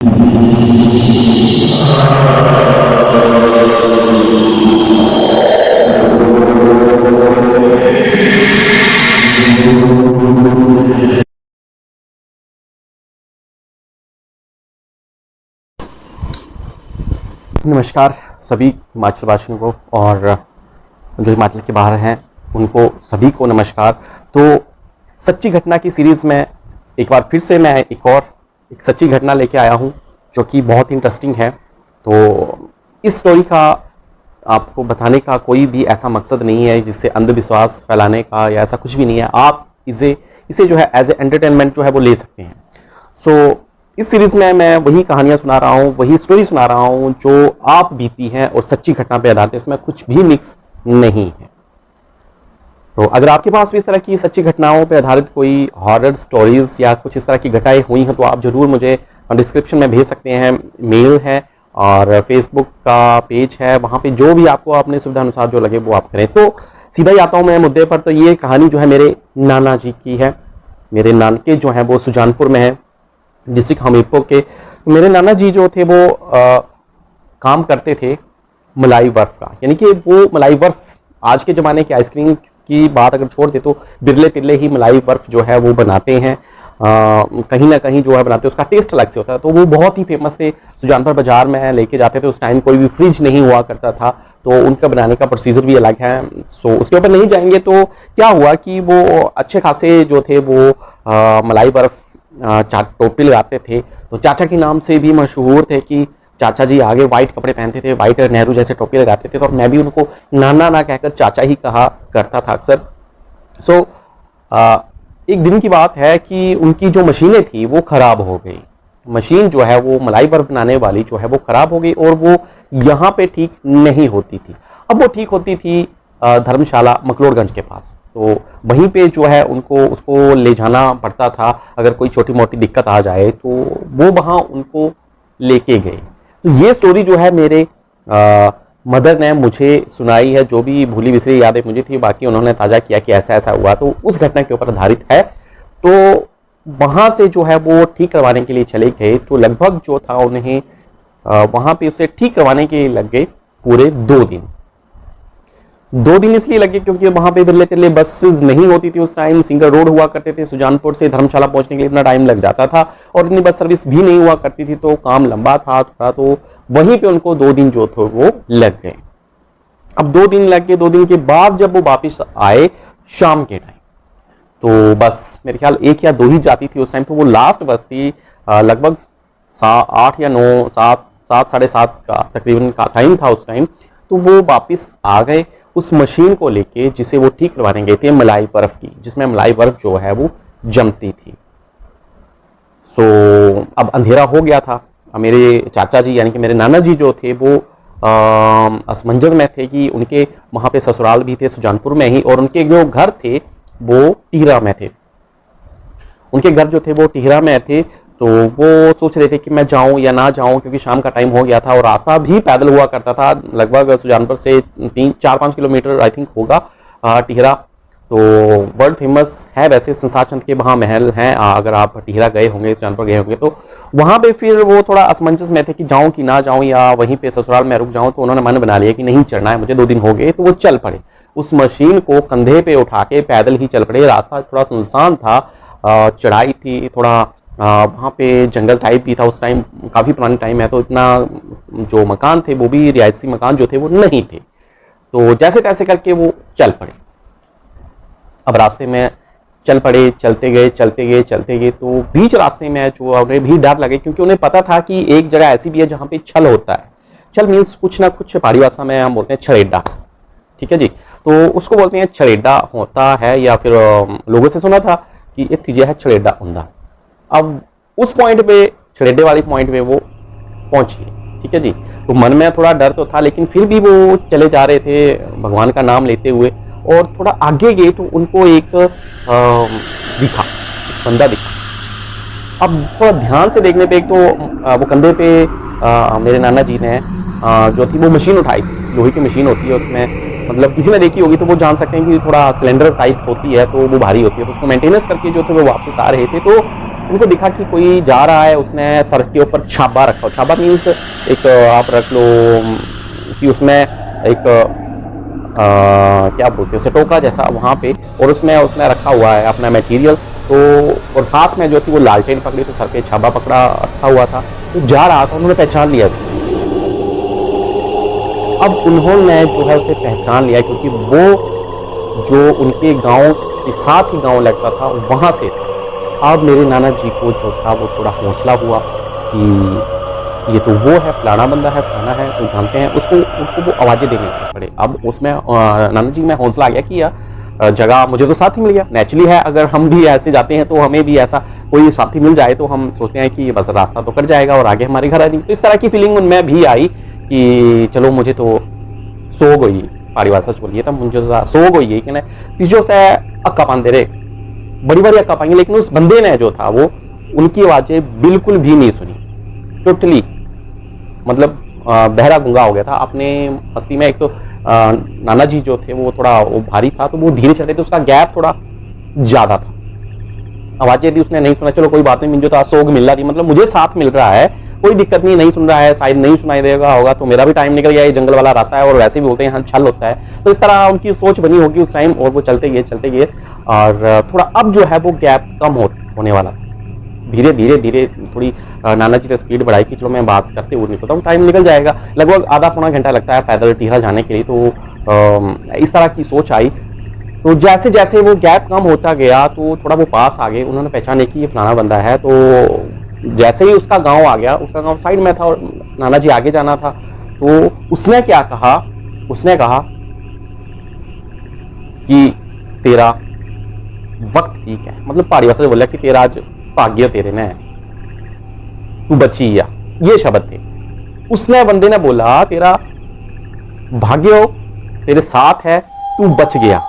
नमस्कार सभी हिमाचल वासियों को, और जो हिमाचल के बाहर हैं उनको सभी को नमस्कार। तो सच्ची घटना की सीरीज़ में एक बार फिर से मैं एक सच्ची घटना लेके आया हूँ जो कि बहुत इंटरेस्टिंग है। तो इस स्टोरी का आपको बताने का कोई भी ऐसा मकसद नहीं है जिससे अंधविश्वास फैलाने का, या ऐसा कुछ भी नहीं है। आप इसे जो है एज ए एंटरटेनमेंट जो है वो ले सकते हैं। सो इस सीरीज़ में मैं वही कहानियाँ सुना रहा हूँ, वही स्टोरी सुना रहा हूँ जो आप बीती हैं और सच्ची घटना पे आधारित है। इसमें कुछ भी मिक्स नहीं है। तो अगर आपके पास भी इस तरह की सच्ची घटनाओं पे आधारित कोई हॉरर स्टोरीज या कुछ इस तरह की घटनाएं हुई हैं तो आप ज़रूर मुझे डिस्क्रिप्शन में भेज सकते हैं। मेल है और फेसबुक का पेज है, वहाँ पे जो भी आपको अपनी सुविधा अनुसार जो लगे वो आप करें। तो सीधा ही आता हूँ मैं मुद्दे पर। तो ये कहानी जो है मेरे नाना जी की है। मेरे नानके जो हैं वो सुजानपुर में है, डिस्ट्रिक्ट हमीरपुर के। तो मेरे नाना जी जो थे वो काम करते थे मलाई बर्फ का, यानी कि वो मलाई बर्फ, आज के ज़माने की आइसक्रीम की बात अगर छोड़ दे तो बिरले तिरले ही मलाई बर्फ जो है वो बनाते हैं। कहीं ना कहीं जो है बनाते हैं, उसका टेस्ट अलग से होता है। तो वो बहुत ही फेमस थे। सुजानपुर बाजार में लेके जाते थे। उस टाइम कोई भी फ्रिज नहीं हुआ करता था, तो उनका बनाने का प्रोसीजर भी अलग है। सो उसके ऊपर नहीं जाएंगे। तो क्या हुआ कि वो अच्छे खासे जो थे वो मलाई बर्फ टोपी लगाते थे। तो चाचा के नाम से भी मशहूर थे कि चाचा जी आगे वाइट कपड़े पहनते थे, वाइट नेहरू जैसे टोपी लगाते थे। तो मैं भी उनको नाना ना कहकर चाचा ही कहा करता था अक्सर। सो एक दिन की बात है कि उनकी जो मशीनें थी वो ख़राब हो गई। मशीन जो है वो मलाई बर्फ बनाने वाली जो है वो ख़राब हो गई, और वो यहाँ पे ठीक नहीं होती थी। अब वो ठीक होती थी धर्मशाला मकलोडगंज के पास। तो वहीं पे जो है उनको उसको ले जाना पड़ता था। अगर कोई छोटी मोटी दिक्कत आ जाए तो वो वहाँ उनको लेके गए। तो ये स्टोरी जो है मेरे मदर ने मुझे सुनाई है। जो भी भूली बिसरी यादें मुझे थी, बाकी उन्होंने ताज़ा किया कि ऐसा ऐसा हुआ, तो उस घटना के ऊपर आधारित है। तो वहाँ से जो है वो ठीक करवाने के लिए चले गए। तो लगभग जो था उन्हें वहाँ पे उसे ठीक करवाने के लिए लग गए पूरे 2 दिन इसलिए लगे क्योंकि वहाँ पे बिरले तिरले बसेस नहीं होती थी उस टाइम। सिंगल रोड हुआ करते थे। सुजानपुर से धर्मशाला पहुंचने के लिए इतना टाइम लग जाता था, और इतनी बस सर्विस भी नहीं हुआ करती थी। तो काम लंबा था थोड़ा। तो वहीं पे उनको 2 दिन जो थे वो लग गए। अब 2 दिन लग गए। 2 दिन के बाद जब वो वापिस आए शाम के टाइम, तो बस मेरे ख्याल 1 या 2 ही जाती थी उस टाइम। तो वो लास्ट बस थी, लगभग 8 या 9, 7 साढ़े 7 का तकरीबन का टाइम था उस टाइम। तो वो वापस आ गए उस मशीन को लेके जिसे वो ठीक करवाने गए थे, मलाई बर्फ की, जिसमें मलाई बर्फ जो है वो जमती थी। सो अब अंधेरा हो गया था। मेरे चाचा जी यानी कि मेरे नाना जी जो थे वो असमंजस में थे कि उनके वहाँ पे ससुराल भी थे सुजानपुर में ही, और उनके जो घर थे वो टिहरा में थे। उनके घर जो थे वो टिहरा में थे। तो वो सोच रहे थे कि मैं जाऊं या ना जाऊं, क्योंकि शाम का टाइम हो गया था और रास्ता भी पैदल हुआ करता था। लगभग सुजानपुर से 3-4-5 किलोमीटर आई थिंक होगा टिहरा। तो वर्ल्ड फेमस है वैसे संसार चंद के वहाँ महल हैं। अगर आप टिहरा गए होंगे, सुजानपुर गए होंगे, तो वहाँ पे फिर वो थोड़ा असमंजस में थे कि जाऊँ कि ना जाऊँ, या वहीं पे ससुराल में रुक जाऊँ। तो उन्होंने मन बना लिया कि नहीं चढ़ना है मुझे, 2 दिन हो गए। तो वो चल पड़े, उस मशीन को कंधे पे उठा के पैदल ही चल पड़े। रास्ता थोड़ा सुनसान था, चढ़ाई थी थोड़ा, वहाँ पे जंगल टाइप भी था उस टाइम। काफ़ी पुरानी टाइम है, तो इतना जो मकान थे वो भी रिहायशी मकान जो थे वो नहीं थे। तो जैसे तैसे करके वो चल पड़े। अब रास्ते में चल पड़े, चलते गए। तो बीच रास्ते में जो उन्हें भी डर लगे, क्योंकि उन्हें पता था कि एक जगह ऐसी भी है जहाँ पे छल होता है। छल मीन्स कुछ ना कुछ पहाड़ी भाषा में हम बोलते हैं छड़ेड्डा, ठीक है जी। तो उसको बोलते हैं छड़ेड्डा होता है, या फिर लोगों से सुना था कि ये तीजे है छड़ेड्डा होता। अब उस पॉइंट पे, छड़ेड्डे वाली पॉइंट पे वो पहुंच गए, ठीक है जी। तो मन में थोड़ा डर तो था, लेकिन फिर भी वो चले जा रहे थे भगवान का नाम लेते हुए। और थोड़ा आगे गए तो उनको एक दिखा, बंदा दिखा। अब थोड़ा ध्यान से देखने पे, एक तो वो कंधे पे मेरे नाना जी ने जो थी वो मशीन उठाई थी। लोहे की मशीन होती है, उसमें मतलब किसी ने देखी होगी तो वो जान सकते हैं कि थोड़ा सिलेंडर टाइप होती है, तो वो भारी होती है। तो उसको मेंटेनेंस करके जो थे वो वापस आ रहे थे। तो उनको दिखा कि कोई जा रहा है, उसने सर के ऊपर छाबा रखा हो। छाबा मीन्स एक आप रख लो कि उसमें एक क्या बोलते हैं उसे, टोकरा जैसा वहाँ पे, और उसमें उसने रखा हुआ है अपना मटेरियल। तो और हाथ में जो थी वो लालटेन पकड़ी, तो सर पे छाबा पकड़ा रखा हुआ था, तो जा रहा था, उन्होंने पहचान लिया उसे। अब उन्होंने जो है उसे पहचान लिया क्योंकि वो जो उनके गांव के साथ ही गांव लगता था वहां से था। अब मेरे नाना जी को जो था वो थोड़ा हौसला हुआ कि ये तो वो है, फलाना बंदा है, फलाना है, तो जानते हैं उसको। उनको वो आवाज़ें देने पड़े। अब उसमें नाना जी में हौसला आ गया कि यार जगह मुझे तो साथी मिल गया। नेचुरली है, अगर हम भी ऐसे जाते हैं तो हमें भी ऐसा कोई साथी मिल जाए तो हम सोचते हैं कि बस रास्ता तो कट जाएगा और आगे हमारे घर आ जाएंगे। तो इस तरह की फीलिंग उनमें भी आई कि चलो मुझे तो सो गई, पारी भाषा बोलिए तो मुझे तो सो गई है कि तीजों से अक्का पाते रहे, बड़ी बड़ी अक्का पाएंगे, लेकिन उस बंदे ने जो था वो उनकी आवाज़ें बिल्कुल भी नहीं सुनी, टोटली मतलब बहरा गूंगा हो गया था अपने मस्ती में। एक तो नाना जी जो थे वो थोड़ा वो भारी था, तो वो धीरे चले थे, उसका गैप थोड़ा ज़्यादा था। आवाज़ें थी उसने नहीं सुना, चलो कोई बात नहीं, मुझे तो सोग मिल रहा थी, मतलब मुझे साथ मिल रहा है, कोई दिक्कत नहीं, नहीं सुन रहा है, शायद नहीं सुनाई देगा होगा तो मेरा भी टाइम निकल गया, ये जंगल वाला रास्ता है और वैसे भी बोलते हैं यहाँ छल होता है। तो इस तरह उनकी सोच बनी होगी उस टाइम, और वो चलते गए और थोड़ा अब जो है वो गैप कम होने वाला था। धीरे धीरे धीरे थोड़ी नाना जी ने स्पीड बढ़ाई कि चलो मैं बात करते हुए निकलता हूँ, टाइम निकल जाएगा, लगभग आधा पौना घंटा लगता है पैदल टीहरा जाने के लिए। तो इस तरह की सोच आई। तो जैसे जैसे वो गैप कम होता गया तो थोड़ा वो पास आ गए, उन्होंने पहचाने कि ये फलाना बंदा है। तो जैसे ही उसका गांव आ गया, उसका गांव साइड में था और नाना जी आगे जाना था, तो उसने क्या कहा, उसने कहा कि तेरा वक्त ठीक है, मतलब पहाड़ी भाषा से बोला कि तेरा आज भाग्य तेरे में है, तू बची या, ये शब्द थे। उसने बंदे ने बोला तेरा भाग्य हो, तेरे साथ है, तू बच गया,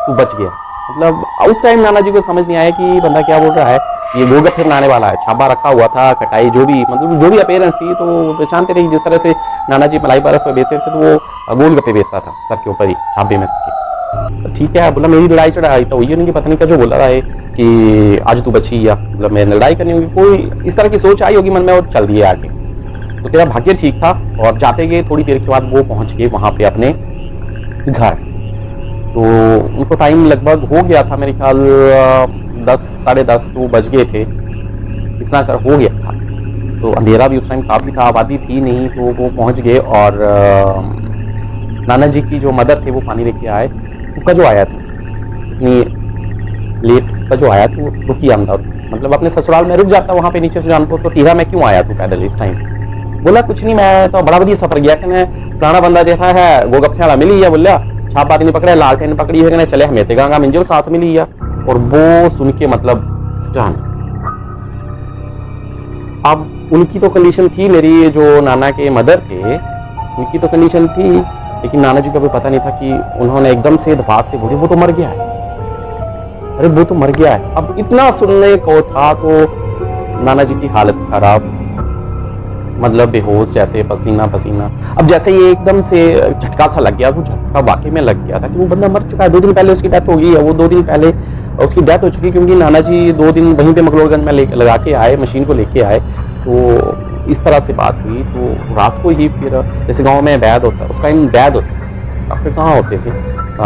तू बच गया। मतलब उस टाइम नाना जी को समझ नहीं आया कि बंदा क्या बोल रहा है, ये गोलगप्पे बनाने वाला है, छाबा रखा हुआ था, कटाई जो भी मतलब जो भी अपीयरेंस थी, तो पहचानते थे जिस तरह से नाना जी मलाई बर्फ बेचते थे तो वो गोलगप्पे बेचता था सर के ऊपर ही छाबे में के। ठीक है, बोला मेरी लड़ाई चढ़ाई तो हुई नहीं, पता नहीं क्या जो बोला रहा है कि आज तू बची या मतलब मैंने लड़ाई करनी होगी, कोई इस तरह की सोच आई होगी मन में और चल दिए आगे। तो तेरा भाग्य ठीक था। और जाते गए थोड़ी देर के बाद वो पहुंच गए वहां पे अपने घर। तो उनको टाइम लगभग हो गया था, मेरे ख्याल 10 साढ़े 10 तो बज गए थे, इतना कर हो गया था। तो अंधेरा भी उस टाइम काफ़ी था, आबादी थी नहीं, तो वो पहुंच गए। और नाना जी की जो मदर थे वो पानी लेके आए। तो कजो आया था इतनी लेट, कजो आया तो रुकी आमदा, मतलब अपने ससुराल में रुक जाता वहाँ पे नीचे सुजानपुर, तो टीरा में क्यों आया तू पैदल इस टाइम। बोला कुछ नहीं, मैं तो बड़ा बढ़िया सफर गया, कहने पुराना बंदा जैसा है गोगप्पे वाला मिली है, बोलिया छाप बात नहीं पकड़े, लालटेन पकड़ी है, कहने चले हमें तेगा मिंजर साथ मिली है। और वो सुन के मतलब स्टन। अब उनकी तो कंडीशन थी, मेरी जो नाना के मदर थे उनकी तो कंडीशन थी, लेकिन नाना जी को भी पता नहीं था कि उन्होंने एकदम से भाग से बोली वो तो मर गया है, अरे वो तो मर गया है। अब इतना सुनने को था तो नाना जी की हालत खराब, मतलब बेहोश जैसे, पसीना पसीना। अब जैसे ये एकदम से झटका सा लग गया, वो झटका वाकई में लग गया था कि वो बंदा मर चुका है। 2 दिन पहले उसकी डेथ हो गई है, वो 2 दिन पहले उसकी डेथ हो चुकी है, क्योंकि नाना जी 2 दिन वहीं पे मकलोडगंज में लगा के आए, मशीन को लेके आए। तो इस तरह से बात हुई। तो रात को ही फिर जैसे गाँव में वैद होता है, उस टाइम वैद होता है, डॉक्टर कहाँ होते थे,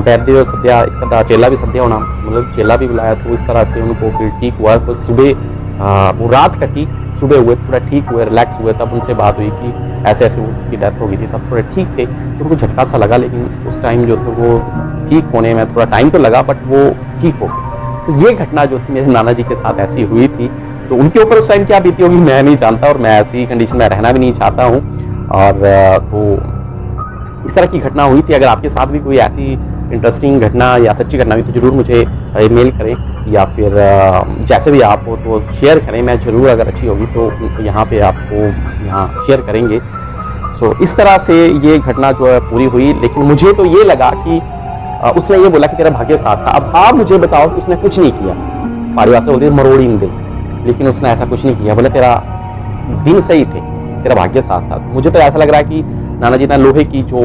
वैद्य और सद्या, एक चेला भी सद्या होना, मतलब चेला भी बुलाया। तो इस तरह से उनको फिर ठीक हुआ। तो सुबह वो रात कटी, सुबह हुए थोड़ा ठीक हुए, रिलैक्स हुए, तब उनसे बात हुई कि ऐसे ऐसे उसकी डेथ हो गई थी। तब थोड़े ठीक थे, तो उनको झटका सा लगा, लेकिन उस टाइम जो थे वो ठीक होने में थोड़ा टाइम तो लगा, बट वो ठीक हो गए। तो ये घटना जो थी मेरे नाना जी के साथ ऐसी हुई थी। तो उनके ऊपर उस टाइम क्या बीती होगी मैं नहीं जानता, और मैं ऐसी कंडीशन में रहना भी नहीं चाहता हूँ। और तो इस तरह की घटना हुई थी। अगर आपके साथ भी कोई ऐसी इंटरेस्टिंग घटना या सच्ची घटना हुई तो ज़रूर मुझे ईमेल करें, या फिर जैसे भी आप हो तो शेयर करें। मैं ज़रूर अगर अच्छी होगी तो यहाँ पे आपको यहाँ शेयर करेंगे। सो इस तरह से ये घटना जो है पूरी हुई। लेकिन मुझे तो ये लगा कि उसने ये बोला कि तेरा भाग्य साथ था। अब आप मुझे बताओ कि उसने कुछ नहीं किया, पहाड़ी भाषा बोलती है मरोड़ी नहीं दे, लेकिन उसने ऐसा कुछ नहीं किया। बोले तेरा दिन सही थे, तेरा भाग्य साथ था। मुझे तो ऐसा लग रहा है कि नाना जी ने लोहे की जो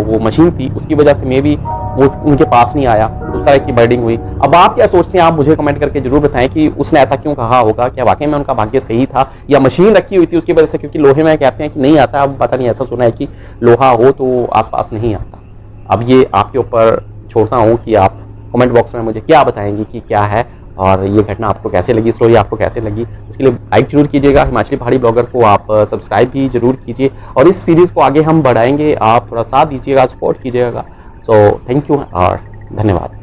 वो मशीन थी उसकी वजह से मे भी वो उनके पास नहीं आया, उस तरह की बर्डिंग हुई। अब आप क्या सोचते हैं, आप मुझे कमेंट करके जरूर बताएं कि उसने ऐसा क्यों कहा होगा, क्या वाकई में उनका भाग्य सही था या मशीन रखी हुई थी उसकी वजह से, क्योंकि लोहे में कहते हैं कि नहीं आता। अब पता नहीं, ऐसा सुना है कि लोहा हो तो आसपास नहीं आता। अब ये आपके ऊपर छोड़ता हूँ कि आप कमेंट बॉक्स में मुझे क्या बताएंगे कि क्या है और ये घटना आपको कैसे लगी, स्टोरी आपको कैसे लगी। उसके लिए लाइक जरूर कीजिएगा, हिमाचली पहाड़ी ब्लॉगर को आप सब्सक्राइब भी जरूर कीजिए और इस सीरीज़ को आगे हम बढ़ाएंगे, आप थोड़ा साथ दीजिएगा, सपोर्ट कीजिएगा। सो थैंक यू और धन्यवाद।